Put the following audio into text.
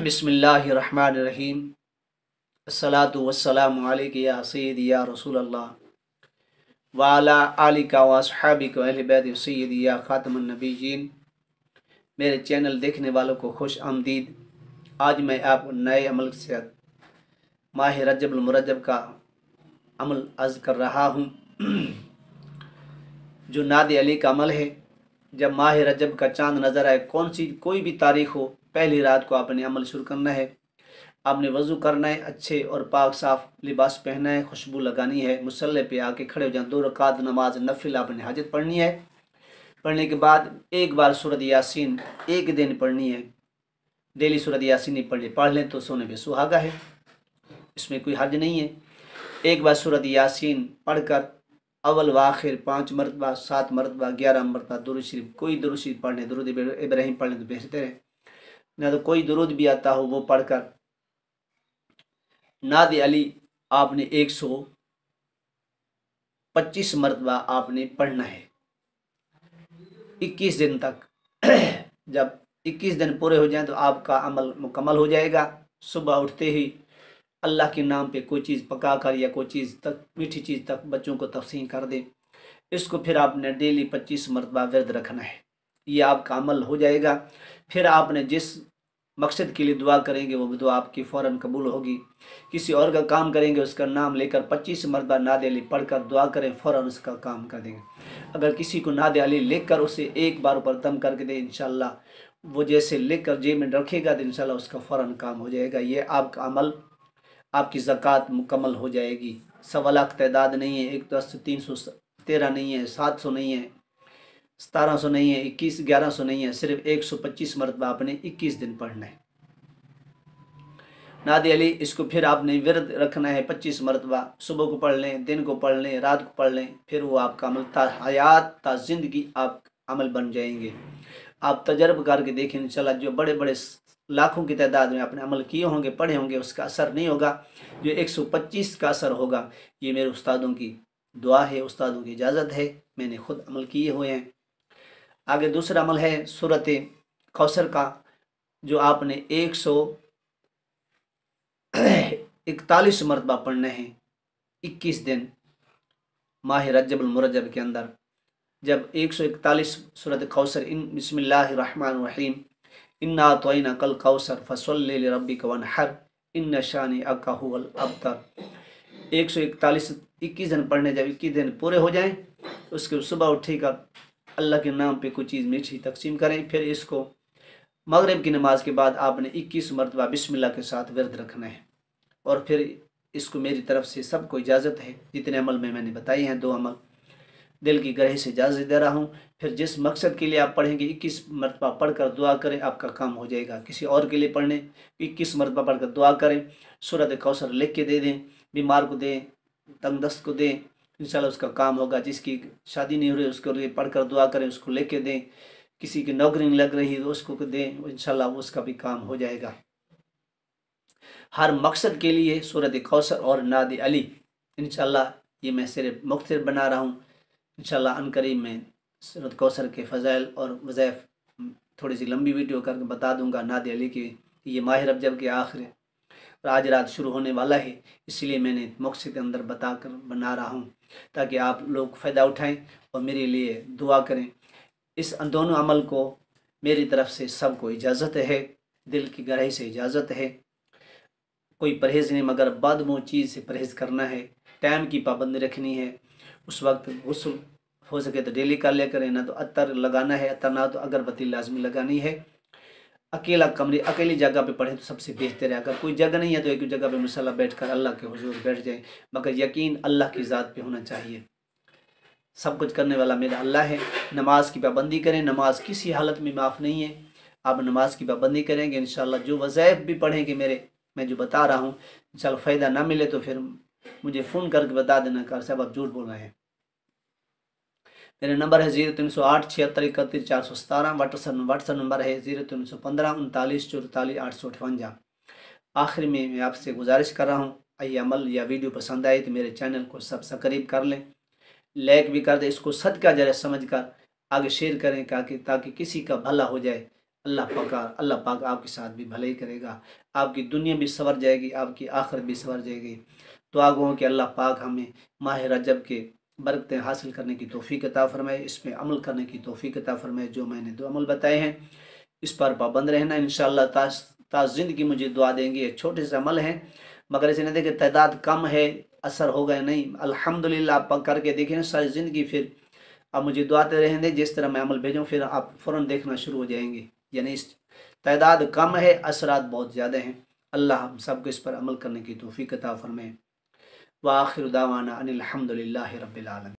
बिस्मिल्लाहिर्रहमानिर्रहीम। अस्सलातु वस्सलामु अलैका या सय्यदी या रसूल अल्लाह व अला आलिका व अस्हाबिका व अहले बैत सय्यदी या खातमुन नबिय्यीन। मेरे चैनल देखने वालों को खुश आमदीद। आज मैं आपको नए अमल से माह रजब मुरज्जब का अमल अर्ज कर रहा हूँ जो नादे अली का अमल है। जब माह रजब का चांद नज़र आए, कोई भी तारीख हो, पहली रात को आपने अमल शुरू करना है। आपने वज़ू करना है, अच्छे और पाक साफ लिबास पहनना है, खुशबू लगानी है, मुसल्ले पे आके खड़े हो जाए, 2 रकात नमाज नफिल आपने हाजत पढ़नी है। पढ़ने के बाद एक बार सूरत यासीन एक दिन पढ़नी है। डेली सूरत यासीन नहीं पढ़ लें तो सोने पे सुहागा है, इसमें कोई हर्ज नहीं है। एक बार सूरत यासीन पढ़कर अव्वल व आखिर 5 मरतबा, 7 मरतबा, 11 मरतबा दुरूद शरीफ, कोई दुरूद शरीफ पढ़ लें, दुरूद इब्राहिम पढ़ लें तो बेहतर है। ना तो कोई दुरूद भी आता हो वो पढ़कर नादे अली आपने 125 मरतबा आपने पढ़ना है 21 दिन तक। जब 21 दिन पूरे हो जाएं तो आपका अमल मुकम्मल हो जाएगा। सुबह उठते ही अल्लाह के नाम पे कोई चीज़ पका कर या कोई चीज़ तक मीठी चीज़ तक बच्चों को तक़सीम कर दें। इसको फिर आपने डेली 25 मरतबा विर्द रखना है, ये आपका अमल हो जाएगा। फिर आपने जिस मकसद के लिए दुआ करेंगे वो दुआ आपकी फ़ौरन कबूल होगी। किसी और का काम करेंगे, उसका नाम लेकर 25 मरतबा नादे अली पढ़कर दुआ करें, फ़ौरन उसका काम कर देंगे। अगर किसी को नादे अली लिख कर उसे एक बार ऊपर दम करके दे, इंशाअल्लाह वो जैसे लिख कर जेब में रखेगा तो इंशाअल्लाह उसका फ़ौरन काम हो जाएगा। ये आपका अमल, आपकी ज़कात मुकम्मल हो जाएगी। 1.25 लाख तादाद नहीं है, 1-10-313 नहीं है, 700 नहीं है, 1700 नहीं है, 1100 नहीं है, सिर्फ 125 मरतबा आपने 21 दिन पढ़ना है नादे अली। इसको फिर आपने विरद रखना है 25 मरतबा। सुबह को पढ़ लें, दिन को पढ़ लें, रात को पढ़ लें, फिर वो आपका अमल हयात ता ज़िंदगी आप अमल बन जाएंगे। आप तजर्बा करके देखें, इंशाल्लाह जो बड़े बड़े लाखों की तादाद में आपने अमल किए होंगे, पढ़े होंगे, उसका असर नहीं होगा जो 125 का असर होगा। ये मेरे उस्तादों की दुआ है, उस्तादों की इजाज़त है, मैंने खुद अमल किए हुए हैं। आगे दूसरा अमल है सूरत कौसर का, जो आपने 141 मरतबा पढ़ना है 21 दिन माह रजब मुरज्जब के अंदर। जब 141 सूरत कौसर, इन बिस्मिल्लाहिर्रहमानिर्रहीम, इन्ना अतैना कल कौसर फसल्लि लिरब्बिका वनहर इन्न शानिअका हुवल अबतर। 141 21 दिन पढ़ने। जब 21 दिन पूरे हो जाएं उसके सुबह उठकर अल्लाह के नाम पे कोई चीज़ मीठी तकसीम करें। फिर इसको मगरिब की नमाज के बाद आपने 21 मरतबा बिस्मिल्लाह के साथ विरद रखना है। और फिर इसको मेरी तरफ से सबको इजाज़त है। जितने अमल में मैंने बताए हैं, 2 अमल दिल की गहराई से इजाज़त दे रहा हूँ। फिर जिस मकसद के लिए आप पढ़ेंगे 21 मरतबा पढ़कर दुआ करें, आपका काम हो जाएगा। किसी और के लिए पढ़ने 21 मरतबा पढ़कर दुआ करें, सूरत कौसर लिख के दे दें, बीमार को दें, तंगदस्त को दें, इंशाल्लाह उसका काम होगा। जिसकी शादी नहीं हो रही उसके लिए पढ़कर दुआ करें, उसको लिख के दें। किसी की नौकरी नहीं लग रही है तो उसको दें, इंशाल्लाह उसका भी काम हो जाएगा। हर मकसद के लिए सूरत कौसर और नादे अली, इंशाल्लाह ये मैं सिर्फ मुख्तसर बना रहा हूँ। इंशाल्लाह अनकरीब में सूरत कौसर के फ़ज़ाइल और वज़ाइफ थोड़ी सी लंबी वीडियो करके बता दूंगा नादे अली की। ये माह रजब के आखिर और आज रात शुरू होने वाला है, इसलिए मैंने मुख्तसर के अंदर बताकर बना रहा हूँ ताकि आप लोग फ़ायदा उठाएं और मेरे लिए दुआ करें। इस दोनों अमल को मेरी तरफ से सबको इजाज़त है, दिल की गहराई से इजाज़त है। कोई परहेज़ नहीं, मगर बदबू चीज़ से परहेज़ करना है, टाइम की पाबंदी रखनी है। उस वक्त गुस्ल हो सके तो डेली कर लिया करें, ना तो अतर लगाना है, अतर ना तो अगरबत्ती लाजमी लगानी है। अकेला कमरे अकेली जगह पे पढ़ें तो सबसे बेहतर है। अगर कोई जगह नहीं है तो एक जगह पे मुसल्ला बैठ कर अल्लाह के हुजूर बैठ जाएं, मगर यकीन अल्लाह की ज़ात पे होना चाहिए। सब कुछ करने वाला मेरा अल्लाह है। नमाज की पाबंदी करें, नमाज किसी हालत में माफ़ नहीं है। आप नमाज की पाबंदी करेंगे इंशाल्लाह, जो वज़ाइफ भी पढ़ेंगे मेरे, मैं जो बता रहा हूँ, इंशाल्लाह फ़ायदा ना मिले तो फिर मुझे फ़ोन करके बता देना कर साहब आप झूठ बोल रहे हैं। मेरा नंबर है 0308 76 31 417। व्हाट्सएप नंबर है 0315 39 44 858। आखिर में मैं आपसे गुजारिश कर रहा हूँ, ये अमल या वीडियो पसंद आए तो मेरे चैनल को सब्सक्राइब कर लें, लाइक भी कर दें। इसको सदका जरिया समझ कर आगे शेयर करें ताकि किसी का भला हो जाए। اللہ پاک آپ کے ساتھ بھی بھلائی کرے گا، آپ کی دنیا بھی سنور جائے گی، آپ کی آخرت بھی سنور جائے گی۔ دعا گو کہ اللہ پاک ہمیں ماہ رجب کے برکتیں حاصل کرنے کی توفیق عطا فرمائے، اس پہ عمل کرنے کی توفیق عطا فرمائے۔ جو میں نے دو عمل بتائے ہیں اس پر پابند رہنا انشاءاللہ، تا زندگی مجھے دعا دیں گے۔ یہ چھوٹے سے عمل ہیں مگر اسے نہیں دیکھیں تعداد کم ہے اثر ہو گئے، نہیں، الحمدللہ آپ کر کے دیکھیں ساری زندگی، پھر آپ مجھے دعاتے رہیں گے، جس طرح میں عمل بھیجوں پھر آپ فوراً دیکھنا شروع ہو جائیں گے، یعنی اس تعداد کم ہے اثرات بہت زیادہ ہیں۔ اللہ ہم سب کو اس پر عمل کرنے کی توفیق عطا فرمائے۔ وآخر دعوانا ان الحمدللہ رب العالمین۔